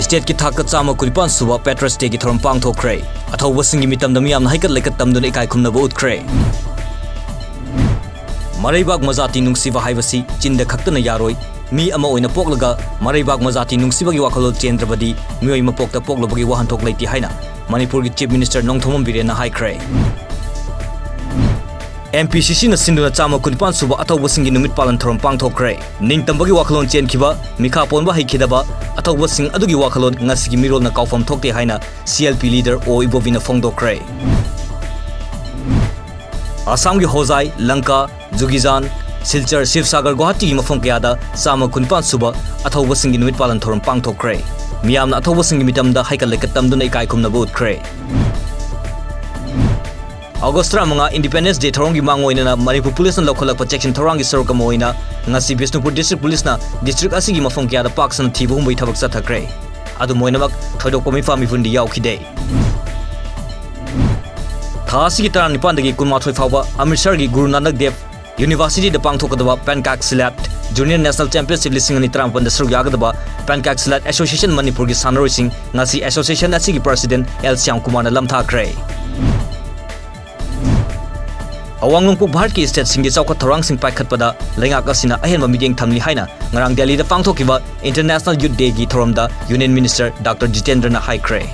State की थाक चामा कुरिपान सुबा पेट्रस डे की थरम पांगथोखरे अथौबसिंगी मितमदा मियामना हाइकत लेकत तमदुन इकाय खुमनबो उतखरे मरैबाग मजाति नुंगसिबा हाइबसी चिंद खक्तना यारोय मी अमा ओइना पोकलगा मरैबाग मजाति नुंगसिबागी वाखलोल चेंद्रबदी मियोय मपोकता पोकलबगी वाहनथोक लेति हाइना मणिपुर की चीफ मिनिस्टर नोंगथोमम बिरेना हाइखरे MPCC na sinduna chama kunpan suba athawbasing numit palan thorom pangthokre ningtambagi wakhalon chenkiba mikha ponba haikidaba athawbasing adugi wakhalon ngasigi mirol na kaufam thokte haina CLP leader o ibovina phongdokre Assam gi Hozai Lanka Jugizan Silchar Shivsagar Guwahati gi mafam kayada chama kunpan suba athawbasing numit palan thorom pangthokre miyamna athawbasing mitamda haikal lekatamduna ikai khumna butkre August Ramanga Independence Day Thorongi Mangoina Manipur Police and local protection Thorangi Soroka Moina Ngasi Bisnupur District Police na District Asigi Mafongkia the Parks and Tibu Mui Tabak Satakre Adu Moinamak Thodokomi Fami Fundi Yauki Day Thasi Taran Nipandagi Kunmatoi Fawa Amritsargi Guru Nanak Dev University the Pangtokadaba Pancake Slat Junior National Championship listening in Tramp and the Suryagadaba Pancake Slat Association Manipur Sanro Singh Ngasi Association Asigi President El Siam Kumana Lamthakre Awanglongpuk Bharat ki state singi chawkha thorang sing paikhat pada lengak asina ahenba meeting thamni haina ngarang Delhi da pangthokiba International Youth Day gi thoramda Union Minister Dr. Jitendra na haikre